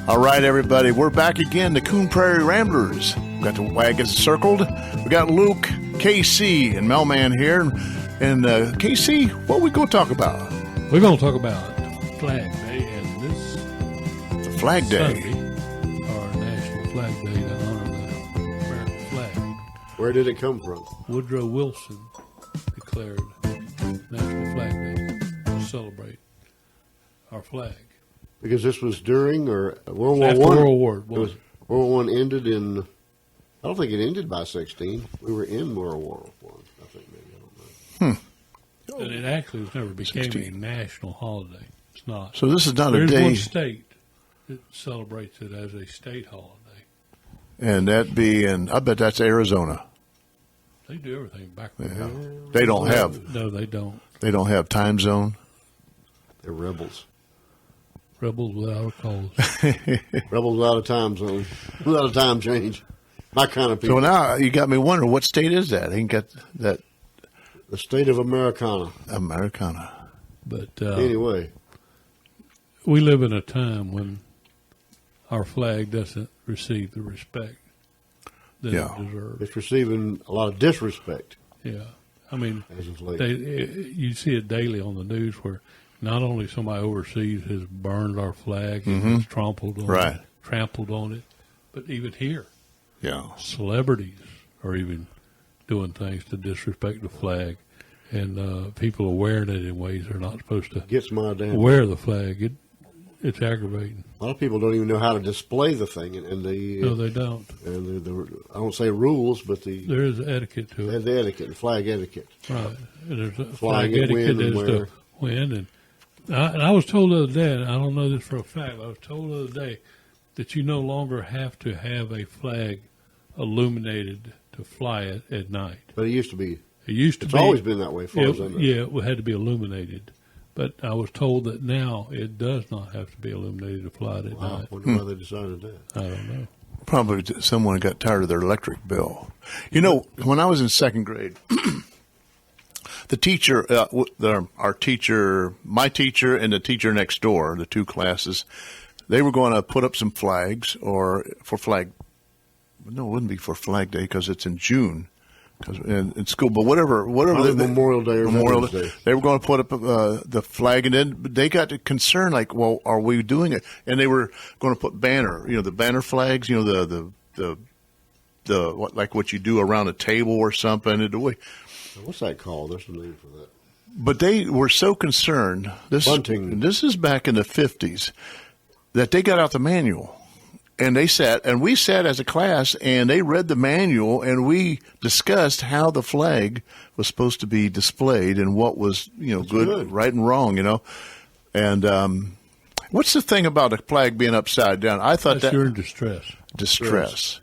All right, everybody, we're back again, the Coon Prairie Ramblers. We got the wagons circled. We got Luke, KC, and Melman here. And KC, what are we going to talk about? We're going to talk about Flag Day, and this The Flag Day. Sunday, our National Flag Day to honor the American flag. Where did it come from? Woodrow Wilson declared National Flag Day to celebrate our flag. Because this was during or World War After One. World War It was World War One ended in. I don't think it ended by 16. We were in World War One. I think maybe I don't know. And it actually never became 16. a national holiday. It's not. So this is not a There's day. one state that celebrates it as a state holiday. And that be in, I bet that's Arizona. They do everything backwards. Yeah. They don't have, No, they don't. they don't have time zone. They're rebels. Rebels without a cause. Rebels without a time zone, without a time change. My kind of people. So now you got me wondering, what state is that? Ain't got that The state of Americana. Americana. But Anyway, we live in a time when our flag doesn't receive the respect that Yeah. it deserves. it's receiving a lot of disrespect Yeah. I mean, as of late. you see it daily on the news where not only somebody overseas has burned our flag and has trampled on Right. it, trampled on it, but even here, Yeah. celebrities are even doing things to disrespect the flag, and people are wearing it in ways they're not supposed to Gets my damn. wear the flag. It's aggravating. A lot of people don't even know how to display the thing, and the No, they don't. and the I don't say rules, but the There is etiquette to it. the etiquette, the flag etiquette. Right. And there's a Flying flag at wind etiquette and as to where. when. And I was told the other day, and I don't know this for a fact, I was told the other day that you no longer have to have a flag illuminated to fly it at night. But it used to be. It used to It's be. always been that way, as far as I know. Yeah, it had to be illuminated. But I was told that now it does not have to be illuminated to fly it at Wow, night. wonder why they decided that. I don't know. Probably someone got tired of their electric bill. You know, when I was in second grade, the teacher, our teacher, my teacher, and the teacher next door, the two classes, they were going to put up some flags or for flag. No, it wouldn't be for Flag Day because it's in June, because in school. But whatever. Probably Memorial Day or Memorial Veterans Day. They were going to put up the flag, and then they got concerned, like, well, are we doing it? And they were going to put the banner flags, what, like what you do around a table or something. What's that called? There's a name for that. But they were so concerned. Bunting. This is back in the 50s that they got out the manual. And we sat as a class, and they read the manual, and we discussed how the flag was supposed to be displayed and what was, good, right and wrong, And what's the thing about a flag being upside down? I thought You're in distress. distress.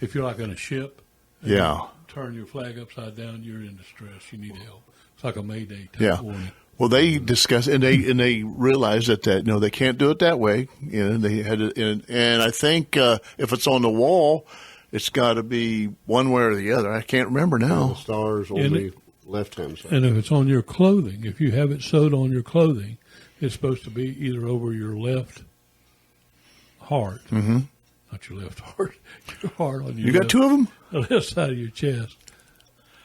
If you're like on a ship, and Yeah. you turn your flag upside down, you're in distress. You need help. It's like a Mayday type Yeah. warning. Well, they discussed and they realized that they can't do it that way. They had to, and I think if it's on the wall, it's got to be one way or the other. I can't remember The now. stars on the left-hand side. And if it's on your clothing, if you have it sewed on your clothing, it's supposed to be either over your left heart, not your left heart, your heart on your You got left, two of them? the left side of your chest,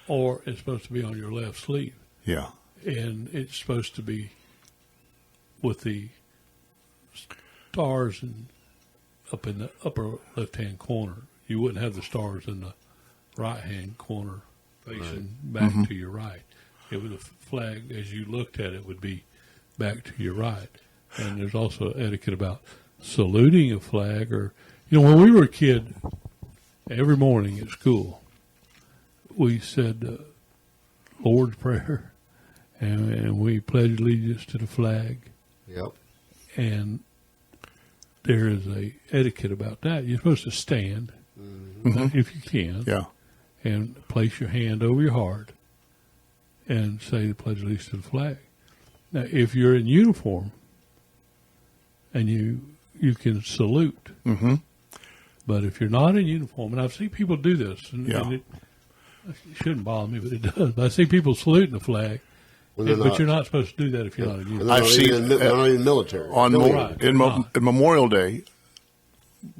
or it's supposed to be on your left sleeve. Yeah. And it's supposed to be with the stars up in the upper left-hand corner. You wouldn't have the stars in the right-hand corner facing back to your right. It would, the flag, as you looked at it, would be back to your right. And there's also etiquette about saluting a flag. Or, when we were a kid, every morning at school, we said Lord's Prayer. And we pledge allegiance to the flag. Yep. And there is a etiquette about that. You're supposed to stand, if you can, Yeah. and place your hand over your heart and say the pledge allegiance to the flag. Now, if you're in uniform and you can salute, but if you're not in uniform, and I've seen people do this, and it shouldn't bother me, but it does. But I see people saluting the flag. But you're not supposed to do that if you're not in uniform. I've seen they're not even military. In Memorial Day,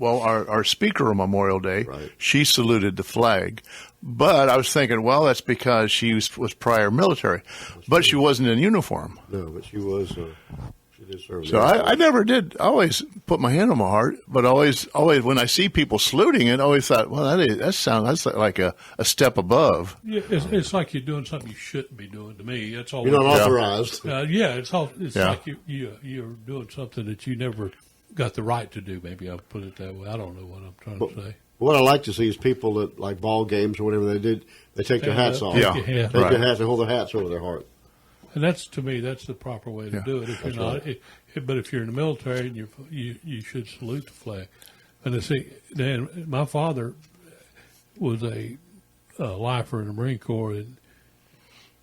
our speaker on Memorial Day, Right. she saluted the flag. But I was thinking, well, that's because she was prior military. But she wasn't in uniform. No, but she was. She did serve. So I never did. I always put my hand on my heart, but always when I see people saluting it, I always thought, well, that's like a step above. Yeah, it's like you're doing something you shouldn't be doing. To me, that's all. You're not authorized. It's Yeah. like you're doing something that you never got the right to do. Maybe I'll put it that way. I don't know what I'm trying to say. What I like to see is people that like ball games or whatever they did. They take their hats off. Yeah. Take your hat. Take Right. their hats and hold their hats over their heart. And that's, to me, that's the proper way to Yeah. do it. If you're not, but if you're in the military, and you should salute the flag. And see, Dan, my father was a lifer in the Marine Corps, and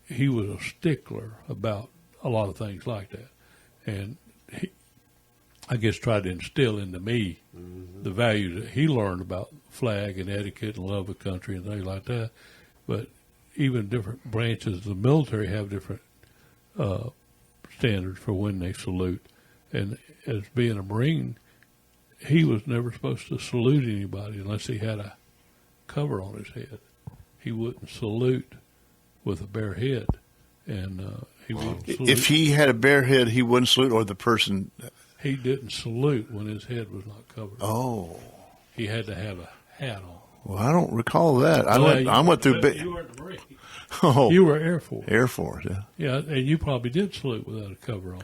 he was a stickler about a lot of things like that. And he, I guess, tried to instill into me the values that he learned about flag and etiquette and love of country and things like that. But even different branches of the military have different standards for when they salute. And as being a Marine, he was never supposed to salute anybody unless he had a cover on his head. He wouldn't salute with a bare head, and he wouldn't salute. If he had a bare head, he wouldn't salute, or the person. He didn't salute when his head was not covered. Oh, He had to have a hat on. well, I don't recall that. I went through. You weren't the Marine. Oh, You were Air Force. Air Force. Yeah. Yeah, and you probably did salute without a cover on.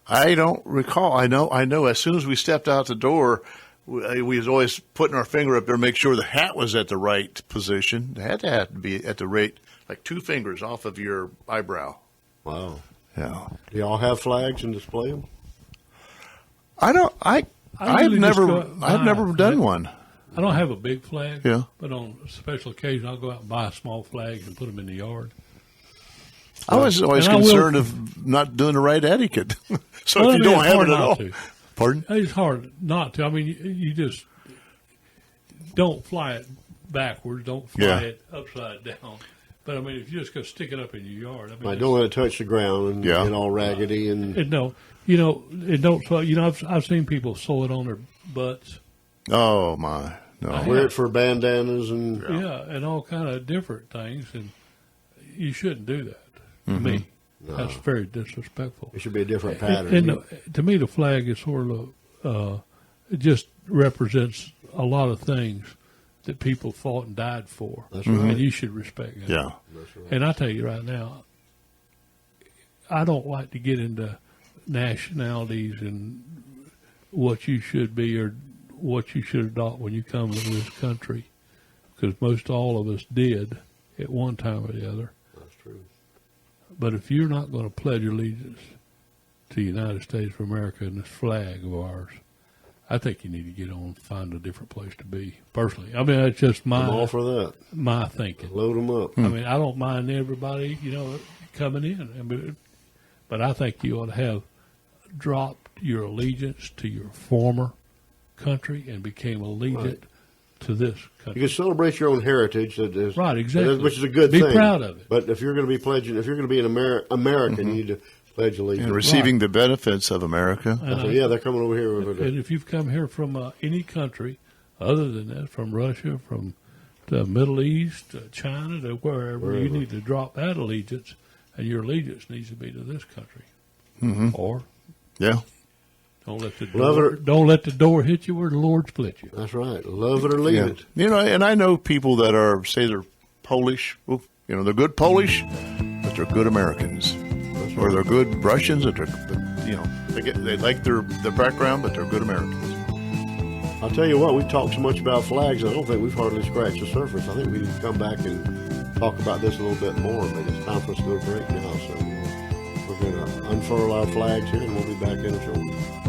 I don't recall. I know. As soon as we stepped out the door, we was always putting our finger up there, to make sure the hat was at the right position. The hat had to be at the rate, like 2 fingers off of your eyebrow. Wow. Yeah. Do y'all have flags and display them? I don't. I've usually just never. go out and I've buy never a done flag. one. I don't have a big flag. Yeah. But on special occasion, I'll go out and buy small flags and put them in the yard. I was always And I will- concerned of not doing the right etiquette. So Well, if you I mean, don't it's have hard it at not all, to. pardon? It's hard not to. I mean, you just don't fly it backwards. Don't fly Yeah. it upside down. But I mean, if you just go stick it up in your yard, I mean, Like, don't let it touch the ground and Yeah. get all raggedy and. it don't. You know, it don't. You know, I've seen people sew it on their butts. Oh my, no. Wear it for bandanas and. Yeah, and all kind of different things, and you shouldn't do that. To Mm-hmm. me, that's very disrespectful. It should be a different pattern. And to me, the flag is sort of it just represents a lot of things that people fought and died for. That's right. And you should respect that. Yeah. That's right. And I tell you right now, I don't like to get into nationalities and what you should be or what you should adopt when you come to this country, because most all of us did at one time or the other. That's true. But if you're not going to pledge allegiance to the United States of America and this flag of ours, I think you need to get on and find a different place to be. Personally, I mean, that's just I'm all for that. my thinking. Load them up. I mean, I don't mind everybody, coming in. I mean, but I think you ought to have dropped your allegiance to your former country and became allegiant to this You country. can celebrate your own heritage, that is, Right, exactly. which is a good Be thing. proud of it. But if you're going to be pledging, if you're going to be an American, you need to pledge allegiance. And receiving the benefits of America. And So, yeah, they're coming over here with it. And if you've come here from any country other than that, from Russia, from the Middle East, China, to wherever, you need to drop that allegiance, and your allegiance needs to be to this country. Or Yeah. don't let the Love door, it or- don't let the door hit you where the Lord split you. That's right. Love it or leave Yeah. it. And I know people that say they're Polish. Well, they're good Polish, but they're good Americans. Or they're good Russians, but they like their background, but they're good Americans. I'll tell you what, we've talked so much about flags, I don't think we've hardly scratched the surface. I think we need to come back and talk about this a little bit more. But it's time for us to go to break now, so we're going to unfurl our flags here, and we'll be back in a short.